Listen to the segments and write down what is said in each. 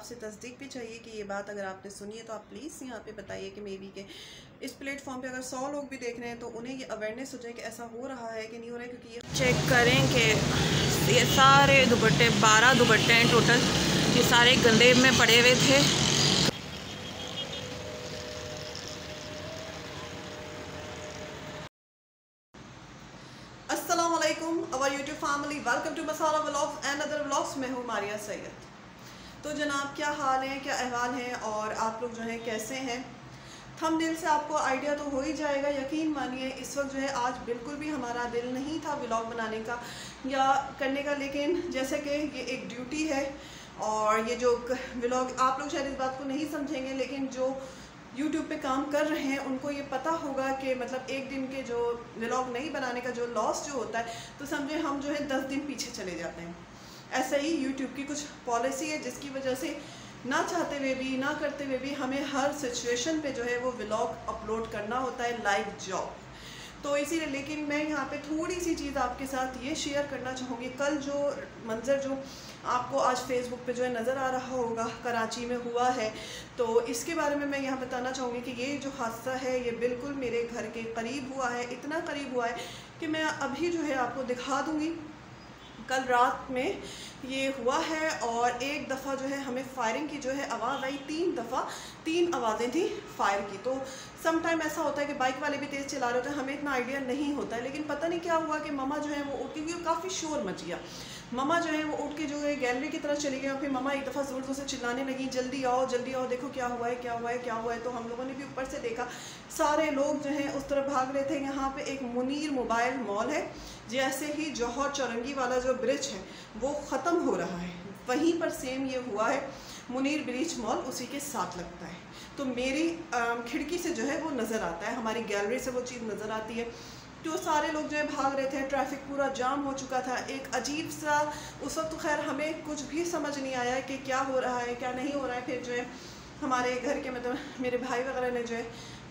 आपसे तस्दीक भी चाहिए कि ये बात अगर आपने सुनी है तो आप प्लीज़ यहाँ पे बताइए कि मे बी के इस प्लेटफॉर्म पे अगर 100 लोग भी देख रहे हैं तो उन्हें ये अवेयरनेस हो जाए कि ऐसा हो रहा है कि नहीं हो रहा है। क्योंकि ये चेक करें कि ये सारे दुपट्टे 12 दुपट्टे हैं टोटल, ये सारे गंदे में पड़े हुए थे। अस्सलाम वालेकुम our YouTube family, welcome to Masala vlogs and other vlogs. मैं हूँ मारिया सैयद। तो जनाब क्या हाल है, क्या अहवाल हैं और आप लोग जो हैं कैसे हैं। थंबनेल से आपको आइडिया तो हो ही जाएगा। यकीन मानिए इस वक्त जो है आज बिल्कुल भी हमारा दिल नहीं था व्लॉग बनाने का या करने का, लेकिन जैसे कि ये एक ड्यूटी है और ये जो व्लॉग आप लोग शायद इस बात को नहीं समझेंगे, लेकिन जो YouTube पे काम कर रहे हैं उनको ये पता होगा कि मतलब एक दिन के जो व्लॉग नहीं बनाने का जो लॉस जो होता है, तो समझे हम जो है 10 दिन पीछे चले जाते हैं। ऐसा ही YouTube की कुछ पॉलिसी है जिसकी वजह से ना चाहते हुए भी ना करते हुए भी हमें हर सिचुएशन पे जो है वो व्लॉग अपलोड करना होता है, लाइव जॉब। तो इसीलिए, लेकिन मैं यहाँ पे थोड़ी सी चीज़ आपके साथ ये शेयर करना चाहूँगी। कल जो मंज़र जो आपको आज फेसबुक पे जो है नज़र आ रहा होगा कराची में हुआ है, तो इसके बारे में मैं यहाँ बताना चाहूँगी कि ये जो हादसा है ये बिल्कुल मेरे घर के करीब हुआ है। इतना करीब हुआ है कि मैं अभी जो है आपको दिखा दूँगी। कल रात में ये हुआ है और एक दफ़ा जो है हमें फायरिंग की जो है आवाज़ आई। 3 आवाज़ें थी फायर की। तो सम टाइम ऐसा होता है कि बाइक वाले भी तेज़ चला रहे होते हैं, हमें इतना आइडिया नहीं होता है, लेकिन पता नहीं क्या हुआ कि ममा जो है वो उठ के, काफ़ी शोर मच गया। ममा जो है वो उठ के जो है गैलरी की तरफ चली गई और फिर ममा एक दफ़ा ज़ोर ज़ोर से चिल्लाने लगी, जल्दी आओ देखो क्या हुआ है क्या हुआ है क्या हुआ है। तो हम लोगों ने भी ऊपर से देखा, सारे लोग जो हैं उस तरफ भाग रहे थे। यहाँ पे एक मुनीर मोबाइल मॉल है, जैसे ही जौहर चौरंगी वाला जो ब्रिज है वो ख़त्म हो रहा है वहीं पर सेम ये हुआ है। मुनीर ब्रिज मॉल उसी के साथ लगता है। तो मेरी खिड़की से जो है वो नज़र आता है, हमारी गैलरी से वो चीज़ नज़र आती है। तो सारे लोग जो है भाग रहे थे, ट्रैफिक पूरा जाम हो चुका था। एक अजीब सा उस वक्त, तो खैर हमें कुछ भी समझ नहीं आया कि क्या हो रहा है क्या नहीं हो रहा है। फिर जो है हमारे घर के मतलब मेरे भाई वगैरह ने जो है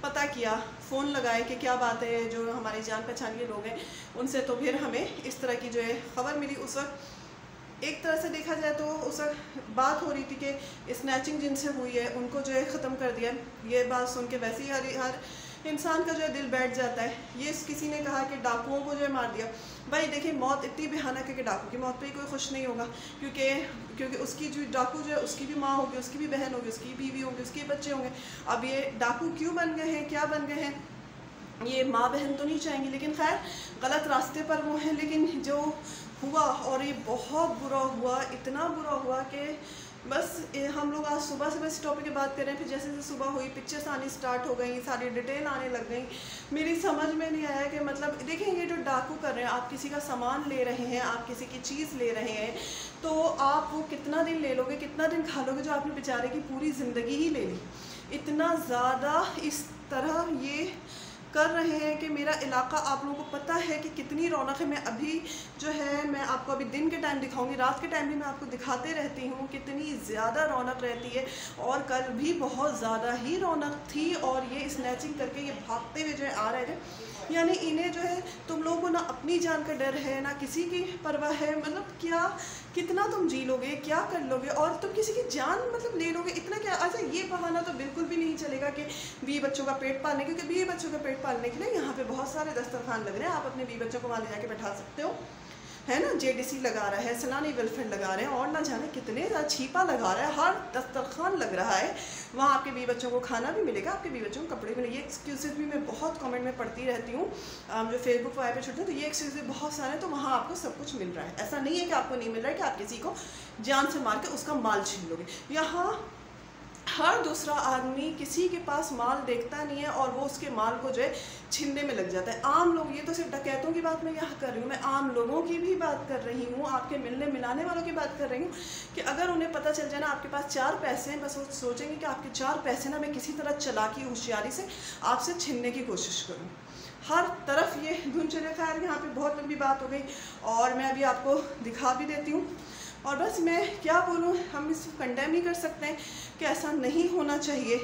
पता किया, फ़ोन लगाए कि क्या बात है, जो हमारी जान पहचान के लोग हैं उनसे। तो फिर हमें इस तरह की जो है ख़बर मिली। उस वक्त एक तरह से देखा जाए तो उस वक्त बात हो रही थी कि स्नैचिंग जिनसे हुई है उनको जो है ख़त्म कर दिया। ये बात सुन के वैसे ही हर इंसान का जो है दिल बैठ जाता है। ये किसी ने कहा कि डाकुओं को जो है मार दिया। भाई देखिए, मौत इतनी भयानक है कि डाकू की मौत पे ही कोई खुश नहीं होगा, क्योंकि उसकी जो डाकू जो है उसकी भी माँ होगी, उसकी भी बहन होगी, उसकी बीवी होगी, उसके बच्चे होंगे। अब ये डाकू क्यों बन गए हैं, क्या बन गए हैं, ये माँ बहन तो नहीं चाहेंगी, लेकिन खैर गलत रास्ते पर वो हैं। लेकिन जो हुआ और ये बहुत बुरा हुआ, इतना बुरा हुआ कि बस हम लोग आज सुबह से बस टॉपिक की बात कर रहे हैं। फिर जैसे जैसे सुबह हुई पिक्चर्स आनी स्टार्ट हो गई, सारी डिटेल आने लग गई। मेरी समझ में नहीं आया कि मतलब देखें, ये जो डाकू कर रहे हैं, आप किसी का सामान ले रहे हैं, आप किसी की चीज़ ले रहे हैं, तो आप वो कितना दिन ले लोगे, कितना दिन खा लोगे, जो आपने बेचारे की पूरी ज़िंदगी ही ले ली। इतना ज़्यादा इस तरह ये कर रहे हैं कि मेरा इलाका, आप लोगों को पता है कि कितनी रौनक है। मैं अभी जो है मैं आपको अभी दिन के टाइम दिखाऊंगी, रात के टाइम भी मैं आपको दिखाते रहती हूँ कितनी ज़्यादा रौनक रहती है। और कल भी बहुत ज़्यादा ही रौनक थी। और ये स्नैचिंग करके ये भागते हुए जो है आ रहे थे। यानी इन्हें जो है, तुम लोगों को ना अपनी जान का डर है ना किसी की परवाह है। मतलब क्या, कितना तुम जी लोगे, क्या कर लोगे, और तुम किसी की जान मतलब ले लोगे, इतना क्या। अच्छा, ये बहाना तो बिल्कुल भी नहीं चलेगा कि 20 बच्चों का पेट पालने, क्योंकि 20 बच्चों का पेट पालने के लिए यहाँ पे बहुत सारे दस्तरखान लग रहे हैं। आप अपने 20 बच्चों को वहाँ ले जाके बैठा सकते हो, है ना। JDC लगा रहा है, सलानी वेलफेयर लगा रहे हैं, और ना जाने कितने ज़्यादा छीपा लगा रहा है, हर दस्तरखान लग रहा है। वहाँ आपके 20 बच्चों को खाना भी मिलेगा, आपके 20 बच्चों को कपड़े मिलेंगे। ये एक्सक्यूज़ेस भी मैं बहुत कमेंट में पढ़ती रहती हूँ, जो फेसबुक वाले पे छूटते हैं, तो ये एक्सक्यूज़ेस बहुत सारे हैं। तो वहाँ आपको सब कुछ मिल रहा है, ऐसा नहीं है कि आपको नहीं मिल रहा है कि आप किसी को जान से मार के उसका माल छीन लोगे। यहाँ हर दूसरा आदमी किसी के पास माल देखता नहीं है और वो उसके माल को जो है छीनने में लग जाता है। आम लोग, ये तो सिर्फ डकैतों की बात मैं यहाँ कर रही हूँ, मैं आम लोगों की भी बात कर रही हूँ, आपके मिलने मिलाने वालों की बात कर रही हूँ कि अगर उन्हें पता चल जाए ना आपके पास 4 पैसे हैं, बस वो सोचेंगे कि आपके 4 पैसे ना मैं किसी तरह चालाकी होशियारी से आपसे छीनने की कोशिश करूँ। हर तरफ ये धुन चले। खैर यहाँ पे बहुत लंबी बात हो गई और मैं अभी आपको दिखा भी देती हूँ। और बस मैं क्या बोलूँ, हम इसको कंडेम ही कर सकते हैं कि ऐसा नहीं होना चाहिए,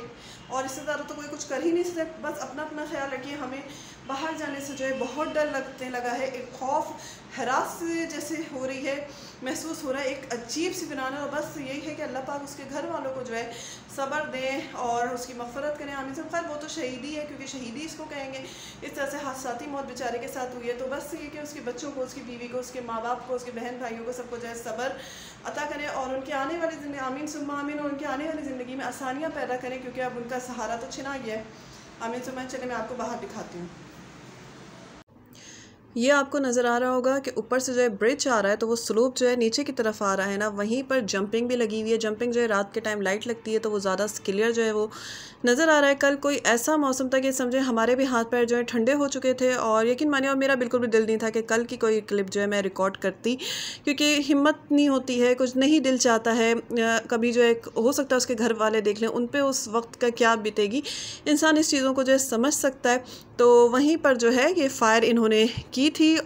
और इससे ज़्यादा तो कोई कुछ कर ही नहीं सकते। बस अपना अपना ख्याल रखिए। हमें बाहर जाने से जो है बहुत डर लगने लगा है, एक खौफ हरास जैसे हो रही है, महसूस हो रहा है, एक अजीब सी फिराना। और बस यही है कि अल्लाह पाक उसके घर वालों को जो है सब्र दें और उसकी मग़फ़िरत करें, आमीन। सब खैर वो तो शहीदी है, क्योंकि शहीदी इसको कहेंगे। इस तरह से हादसाती मौत बेचारे के साथ हुई है। तो बस ये कि उसके बच्चों को, उसकी बीवी को, उसके माँ बाप को, उसके बहन भाइयों को, सबको जो है सब्र अता करें और उनके आने वाली ज़िंदगी, आमीन सुम्मा आमीन, और उनके आने वाली ज़िंदगी में आसानियाँ पैदा करें, क्योंकि अब उनका सहारा तो छिना गया है। आमीन सुम्मा। चले मैं आपको बाहर दिखाती हूँ। ये आपको नज़र आ रहा होगा कि ऊपर से जो है ब्रिज आ रहा है, तो वो स्लोप जो है नीचे की तरफ आ रहा है ना, वहीं पर जंपिंग भी लगी हुई है। जंपिंग जो है रात के टाइम लाइट लगती है तो वो ज़्यादा क्लियर जो है वो नज़र आ रहा है। कल कोई ऐसा मौसम था कि समझे हमारे भी हाथ पैर जो है ठंडे हो चुके थे, और यकीन मानिए और मेरा बिल्कुल भी दिल नहीं था कि कल की कोई क्लिप जो है मैं रिकॉर्ड करती, क्योंकि हिम्मत नहीं होती है, कुछ नहीं दिल चाहता है। कभी जो है हो सकता है उसके घर वाले देख लें, उन पर उस वक्त का क्या बीतेगी, इंसान इस चीज़ों को जो है समझ सकता है। तो वहीं पर जो है ये फ़ायर इन्होंने की थी।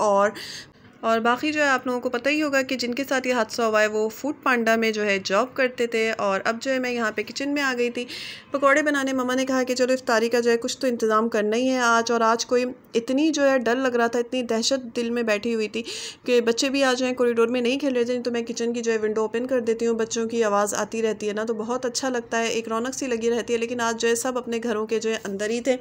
और बाकी जो है आप लोगों को पता ही होगा कि जिनके साथ ये हादसा हुआ है वो फूड पांडा में जो है जॉब करते थे। और अब जो है मैं यहाँ पे किचन में आ गई थी पकौड़े बनाने। मम्मा ने कहा कि चलो इफ्तारी का जो है कुछ तो इंतज़ाम करना ही है आज। और आज कोई इतनी जो है डर लग रहा था, इतनी दहशत दिल में बैठी हुई थी कि बच्चे भी आ जाएँ, कॉरिडोर में नहीं खेल रहे थे। तो मैं किचन की जो है विंडो ओपन कर देती हूँ, बच्चों की आवाज़ आती रहती है ना, तो बहुत अच्छा लगता है, एक रौनक सी लगी रहती है। लेकिन आज जो है सब अपने घरों के जो है अंदर ही थे।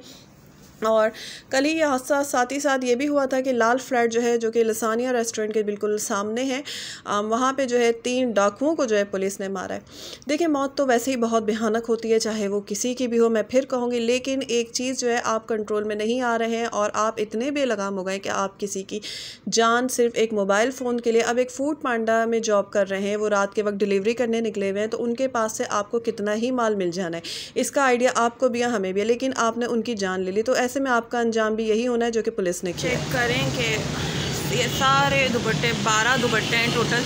और कल ही ये हादसा साथ ही साथ ये भी हुआ था कि लाल फ्लैट जो है, जो कि लसानिया रेस्टोरेंट के बिल्कुल सामने है, वहाँ पे जो है 3 डाकुओं को जो है पुलिस ने मारा है। देखिए मौत तो वैसे ही बहुत भयानक होती है, चाहे वो किसी की भी हो, मैं फिर कहूँगी। लेकिन एक चीज़ जो है आप कंट्रोल में नहीं आ रहे हैं और आप इतने बेलगाम हो गए कि आप किसी की जान सिर्फ एक मोबाइल फ़ोन के लिए। अब एक फूड पांडा में जॉब कर रहे हैं, वो रात के वक्त डिलीवरी करने निकले हुए हैं, तो उनके पास से आपको कितना ही माल मिल जाना है, इसका आइडिया आपको भी है, हमें भी है, लेकिन आपने उनकी जान ले ली। तो ऐसे में आपका अंजाम भी यही होना है जो कि पुलिस ने किया। चेक करें कि ये सारे दुपट्टे, 12 दुपट्टे हैं टोटल,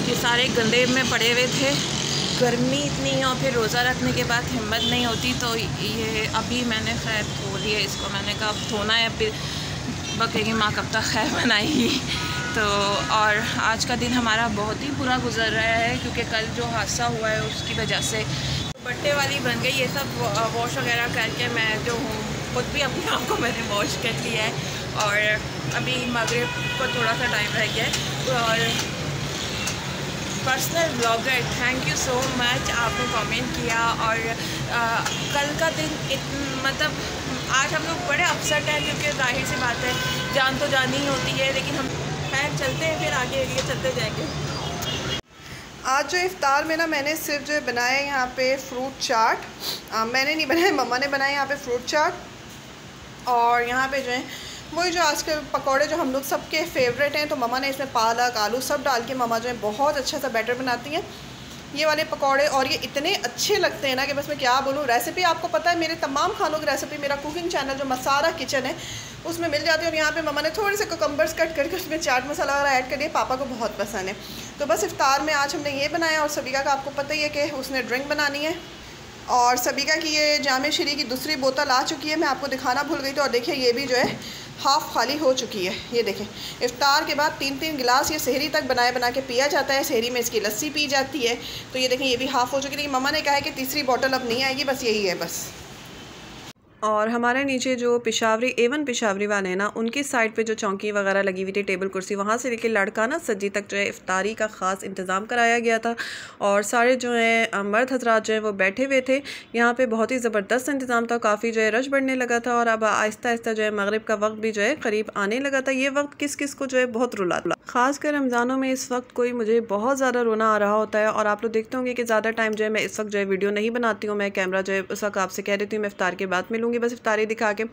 ये सारे गंदे में पड़े हुए थे। गर्मी इतनी है और फिर रोज़ा रखने के बाद हिम्मत नहीं होती, तो ये अभी मैंने खैर धो लिए इसको। मैंने कहा अब धोना है, फिर बकेगी माँ कब तक खैर बनाएगी। तो और आज का दिन हमारा बहुत ही बुरा गुजर रहा है, क्योंकि कल जो हादसा हुआ है उसकी वजह से दुपट्टे वाली बन गई। ये सब वॉश वगैरह करके मैं जो हूँ खुद भी अपने आप को मैंने वॉश कर लिया है। और अभी मगरिब को थोड़ा सा टाइम रह गया है। और personal blogger, thank you so much, आपने कमेंट किया। और कल का दिन मतलब आज हम लोग बड़े अपसेट हैं, क्योंकि जाहिर सी बात है जान तो जानी ही होती है, लेकिन हम खैर चलते हैं, फिर आगे चलते जाएंगे। आज जो इफ्तार में ना मैंने सिर्फ जो बनाया यहाँ पे फ्रूट चाट, मैंने नहीं बनाया, मम्मा ने बनाया यहाँ पे फ्रूट चाट। और यहाँ पे जो है वही जो आज के पकौड़े जो हम लोग सबके फेवरेट हैं, तो मम्मा ने इसमें पालक आलू सब डाल के मम्मा जो है बहुत अच्छा सा बैटर बनाती हैं ये वाले पकौड़े। और ये इतने अच्छे लगते हैं ना कि बस मैं क्या बोलूँ। रेसिपी आपको पता है, मेरे तमाम खानों की रेसिपी मेरा कुकिंग चैनल जो मसारा किचन है उसमें मिल जाती है। और यहाँ पे मम्मा ने थोड़े से कुकम्बर्स कट करके उसमें चाट मसाला वगैरह ऐड कर दिया, पापा को बहुत पसंद है। तो बस इफ्तार में आज हमने ये बनाया। और सबिका का आपको पता ही है कि उसने ड्रिंक बनानी है, और सबिका की ये जामे शरी की दूसरी बोतल आ चुकी है, मैं आपको दिखाना भूल गई थी। और देखिए ये भी जो है हाफ़ खाली हो चुकी है। ये देखें, इफ्तार के बाद 3-3 गिलास ये सहरी तक बना के पिया जाता है। सहरी में इसकी लस्सी पी जाती है। तो ये देखें ये भी हाफ़ हो चुकी है। मम्मा ने कहा है कि तीसरी बोतल अब नहीं आएगी, बस यही है बस। और हमारे नीचे जो पिशावरी एवन पिशावरी वाले हैं ना, उनकी साइड पे जो चौकी वगैरह लगी हुई थी, टेबल कुर्सी, वहाँ से लेके लड़काना सज्जी तक जो है इफ्तारी का ख़ास इंतज़ाम कराया गया था। और सारे जो हैं मर्द हजरात जो हैं वो बैठे हुए थे। यहाँ पे बहुत ही ज़बरदस्त इंतज़ाम था, काफ़ी जो है रश बढ़ने लगा था। और अब आहिस्ता आहिस्ता जो है मगरिब का वक्त भी जो है करीब आने लगा था। ये वक्त किस किस को जो है बहुत रुला, ख़ासकर रमज़ानों में इस वक्त कोई मुझे बहुत ज़्यादा रोना आ रहा होता है। और आप लोग देखते होंगे कि ज़्यादा टाइम जो है मैं इस वक्त जो है वीडियो नहीं बनाती हूँ, मैं कैमरा जो है उस वक्त आपसे कह देती हूँ मैं इफ्तार के बाद मिलूँगी बस इफ्तारी दिखा के।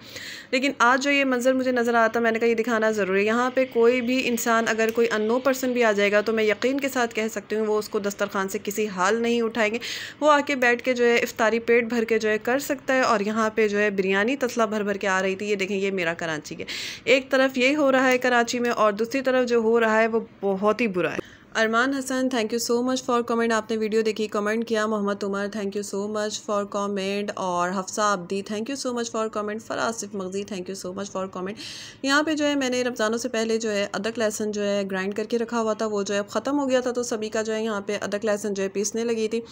लेकिन आज जो ये मंजर मुझे नज़र आता, मैंने कहा ये दिखाना ज़रूरी है। यहाँ पे कोई भी इंसान अगर कोई अननो पर्सन भी आ जाएगा तो मैं यकीन के साथ कह सकती हूँ वो उसको दस्तरखान से किसी हाल नहीं उठाएंगे। वो आके बैठ के जो है इफ्तारी पेट भर के जो है कर सकता है। और यहाँ पे जो है बिरयानी तसला भर भर के आ रही थी। ये देखें, ये मेरा कराची है, एक तरफ ये हो रहा है कराची में और दूसरी तरफ जो हो रहा है वो बहुत ही बुरा है। Arman Hasan, thank you so much for comment. आपने वीडियो देखी, कमेंट किया। Mohammad Umar, thank you so much for comment. और Hafsa Abdi, thank you so much for comment. Farasif Magzi, thank you so much for comment. यहाँ पे जो है मैंने रमज़ानों से पहले जो है अदरक लहसुन जो है ग्राइंड करके रखा हुआ था, वो जो है अब ख़त्म हो गया था, तो सभी का जो है यहाँ पे अदरक लहसुन जो है पीसने लगी थी।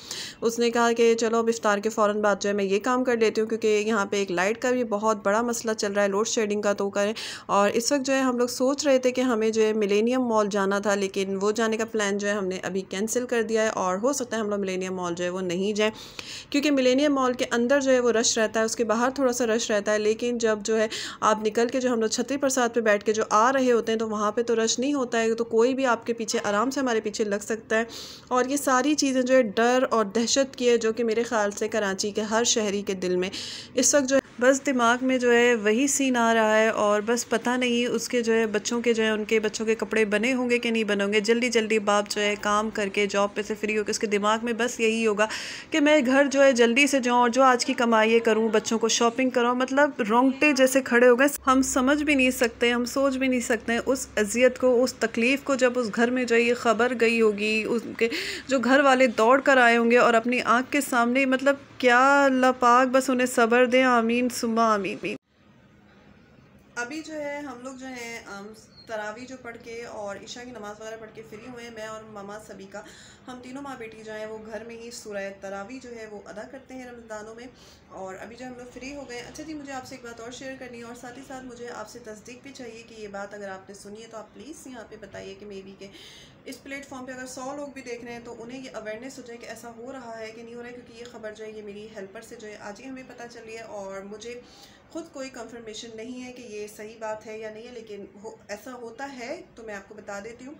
उसने कहा कि चलो अब इफ्तार के फ़ौरन बाद जो है मैं ये काम कर लेती हूँ, क्योंकि यहाँ पर एक लाइट का भी बहुत बड़ा मसला चल रहा है, लोड शेडिंग का, तो करें। और इस वक्त जो है हम लोग सोच रहे थे कि हमें जो है मिलेनियम मॉल जाना था, लेकिन वो जाने का प्लान जो है हमने अभी कैंसिल कर दिया है। और हो सकता है हम लोग मिलेनियम मॉल जो है वो नहीं जाएं, क्योंकि मिलेनियम मॉल के अंदर जो है वो रश रहता है, उसके बाहर थोड़ा सा रश रहता है, लेकिन जब जो है आप निकल के जो हम लोग छतरी प्रसाद पे बैठ के जो आ रहे होते हैं तो वहाँ पे तो रश नहीं होता है, तो कोई भी आपके पीछे आराम से हमारे पीछे लग सकता है। और ये सारी चीज़ें जो है डर और दहशत की है, जो कि मेरे ख्याल से कराची के हर शहरी के दिल में इस वक्त जो है बस दिमाग में जो है वही सीन आ रहा है। और बस पता नहीं उसके जो है बच्चों के जो है उनके बच्चों के कपड़े बने होंगे कि नहीं बने होंगे। जल्दी जल्दी बाप जो है काम करके जॉब पे से फ्री होकर उसके दिमाग में बस यही होगा कि मैं घर जो है जल्दी से जाऊँ और जो आज की कमाई करूँ, बच्चों को शॉपिंग कराऊँ। मतलब रोंगटे जैसे खड़े हो गए। हम समझ भी नहीं सकते, हम सोच भी नहीं सकते उस अजियत को, उस तकलीफ़ को, जब उस घर में जो ये ख़बर गई होगी, उनके जो घर वाले दौड़ कर आए होंगे और अपनी आँख के सामने, मतलब क्या अल्लाह पाक बस उन्हें सब्र दें। आमीन सुम्मा आमीन। अभी जो है हम लोग जो है तरावी जो पढ़ के और ईशा की नमाज़ वगैरह पढ़ के फ्री हुए हैं। मैं और ममा सभी का, हम तीनों माँ बेटी जो हैं वो घर में ही सूरह तरावी जो है वो अदा करते हैं रमज़ानों में। और अभी जो हम लोग फ्री हो गए। अच्छा जी, मुझे आपसे एक बात और शेयर करनी है, और साथ ही साथ मुझे आपसे तस्दीक भी चाहिए कि ये बात अगर आपने सुनी है तो आप प्लीज़ यहाँ पे बताइए कि मे बी के इस प्लेटफॉर्म पे अगर 100 लोग भी देख रहे हैं तो उन्हें ये अवेयरनेस हो जाए कि ऐसा हो रहा है कि नहीं हो रहा है। क्योंकि ये खबर जो है ये मेरी हेल्पर से जो है आज ही हमें पता चली है, और मुझे खुद कोई कंफर्मेशन नहीं है कि ये सही बात है या नहीं है, लेकिन ऐसा होता है तो मैं आपको बता देती हूँ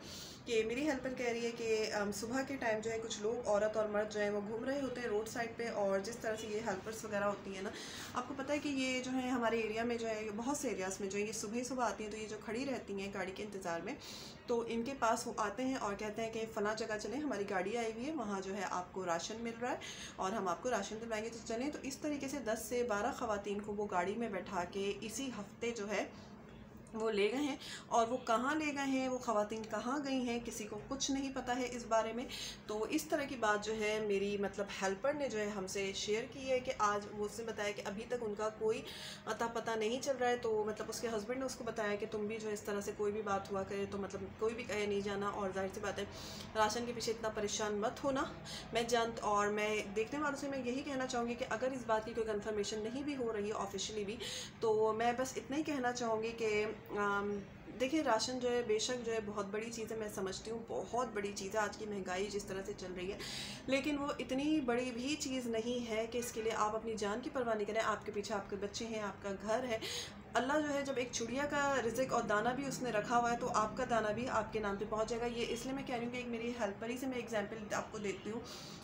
कि मेरी हेल्पर कह रही है कि सुबह के टाइम जो है कुछ लोग, औरत और मर्द जो है वो घूम रहे होते हैं रोड साइड पे। और जिस तरह से ये हेल्पर्स वगैरह होती है ना, आपको पता है कि ये जो है हमारे एरिया में जो है बहुत से एरियाज़ में जो है ये सुबह सुबह आती हैं, तो ये जो खड़ी रहती हैं गाड़ी के इंतज़ार में, तो इनके पास वो आते हैं और कहते हैं कि फ़लाँ जगह चलें, हमारी गाड़ी आई हुई है, वहाँ जो है आपको राशन मिल रहा है और हम आपको राशन दिलवाएंगे, तो चलें। तो इस तरीके से 10 से 12 ख़वातीन को वो गाड़ी में बैठा के इसी हफ्ते जो है वो ले गए हैं। और वो कहाँ ले गए हैं, वो ख़वातीन कहाँ गई हैं, किसी को कुछ नहीं पता है इस बारे में। तो इस तरह की बात जो है मेरी मतलब हेल्पर ने जो है हमसे शेयर की है कि आज वो उसने बताया कि अभी तक उनका कोई अता पता नहीं चल रहा है। तो मतलब उसके हस्बैंड ने उसको बताया कि तुम भी जो इस तरह से कोई भी बात हुआ करे तो मतलब कोई भी कहे नहीं जाना, और जाहिर सी बात है राशन के पीछे इतना परेशान मत होना। मैं और मैं देखने वालों से मैं यही कहना चाहूँगी कि अगर इस बात की कोई कन्फर्मेशन नहीं भी हो रही है ऑफिशियली भी, तो मैं बस इतना ही कहना चाहूँगी कि देखिए राशन जो है बेशक जो है बहुत बड़ी चीज़ है, मैं समझती हूँ बहुत बड़ी चीज़ है आज की महंगाई जिस तरह से चल रही है, लेकिन वो इतनी बड़ी भी चीज़ नहीं है कि इसके लिए आप अपनी जान की परवाह नहीं करें। आपके पीछे आपके बच्चे हैं, आपका घर है। अल्लाह जो है जब एक चिड़िया का रिज़्क और दाना भी उसने रखा हुआ है तो आपका दाना भी आपके नाम पे पहुंच जाएगा। ये इसलिए मैं कह रही हूँ कि एक मेरी हेल्पर ही से मैं एग्जांपल आपको देती हूँ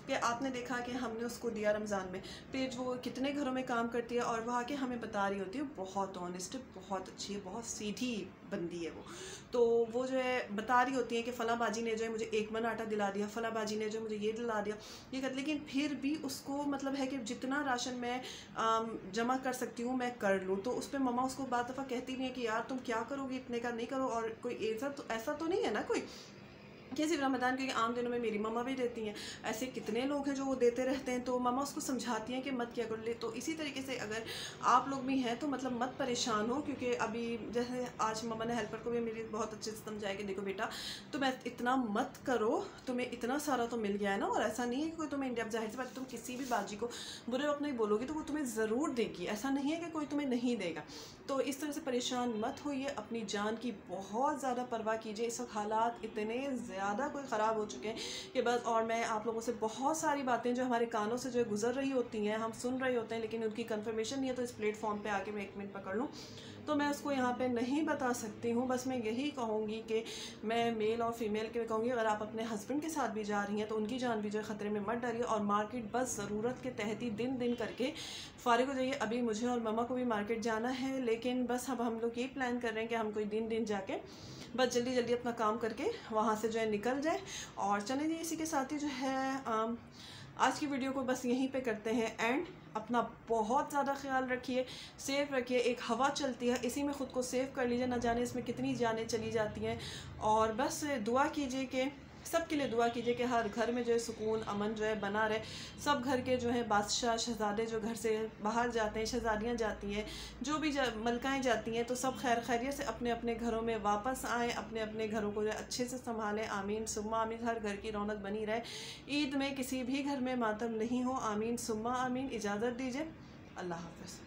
कि आपने देखा कि हमने उसको दिया रमज़ान में, फिर वो कितने घरों में काम करती है और वहाँ के हमें बता रही होती है बहुत ऑनेस्ट है, बहुत अच्छी है, बहुत सीधी बंदी है तो वो जो है बता रही होती है कि फ़लाँ बाजी ने जो है मुझे 1 मन आटा दिला दिया, फ़लाँ बाजी ने जो मुझे ये दिला दिया, ये कर। लेकिन फिर भी उसको मतलब है कि जितना राशन मैं जमा कर सकती हूँ मैं कर लूँ। तो उस पर ममा उसको बात दफ़ा कहती भी है कि यार तुम क्या करोगी, इतने का नहीं करो। और कोई ऐसा तो नहीं है ना कोई कि सिर्फ रमज़ान, क्योंकि आम दिनों में मेरी मम्मा भी देती हैं, ऐसे कितने लोग हैं जो वो देते रहते हैं। तो मम्मा उसको समझाती हैं कि मत क्या कर ले। तो इसी तरीके से अगर आप लोग भी हैं तो मतलब मत परेशान हो, क्योंकि अभी जैसे आज मम्मा ने हेल्पर को भी मेरी बहुत अच्छे से समझाया कि देखो बेटा तुम इतना मत करो, तुम्हें इतना सारा तो मिल गया है ना, और ऐसा नहीं है कि कोई तुम्हें इंडिया, जाहिर सी बात तुम किसी भी बाजी को बुरे वक्त नहीं बोलोगी तो वो तुम्हें ज़रूर देगी, ऐसा नहीं है कि कोई तुम्हें नहीं देगा। तो इस तरह से परेशान मत होइए, अपनी जान की बहुत ज़्यादा परवाह कीजिए। इस वक्त हालात इतने ज़्यादा कोई ख़राब हो चुके हैं कि बस। और मैं आप लोगों से बहुत सारी बातें जो हमारे कानों से जो गुजर रही होती हैं, हम सुन रहे होते हैं, लेकिन उनकी कंफर्मेशन नहीं है। तो इस प्लेटफॉर्म पे आके मैं 1 मिनट पकड़ लूँ तो मैं उसको यहाँ पे नहीं बता सकती हूँ। बस मैं यही कहूँगी कि मैं मेल और फीमेल के कहूँगी, अगर आप अपने हस्बैंड के साथ भी जा रही हैं तो उनकी जान भी जो है ख़तरे में मत डालिए। और मार्केट बस ज़रूरत के तहत ही दिन दिन करके फ़ारिग हो जाइए। अभी मुझे और मम्मा को भी मार्केट जाना है, लेकिन बस अब हम लोग ये प्लान कर रहे हैं कि हम कोई दिन जाके बस जल्दी जल्दी अपना काम करके वहाँ से जो है निकल जाए और चले जाइए। इसी के साथ ही जो है आज की वीडियो को बस यहीं पे करते हैं एंड। अपना बहुत ज़्यादा ख्याल रखिए, सेफ़ रखिए। एक हवा चलती है, इसी में ख़ुद को सेफ़ कर लीजिए, ना जाने इसमें कितनी जानें चली जाती हैं। और बस दुआ कीजिए कि सब के लिए दुआ कीजिए कि हर घर में जो है सुकून अमन जो है बना रहे। सब घर के जो है बादशाह शहज़ादे जो घर से बाहर जाते हैं, शहज़ादियाँ जाती हैं, जो भी मलकाएँ जाती हैं, तो सब खैर खैरियत से अपने अपने घरों में वापस आएँ, अपने अपने घरों को जो है अच्छे से संभालें। आमीन सुम्मा आमीन। हर घर की रौनक बनी रहे। ईद में किसी भी घर में मातम नहीं हो। आमीन सुम्मा आमीन। इजाज़त दीजिए। अल्लाह हाफ़िज़।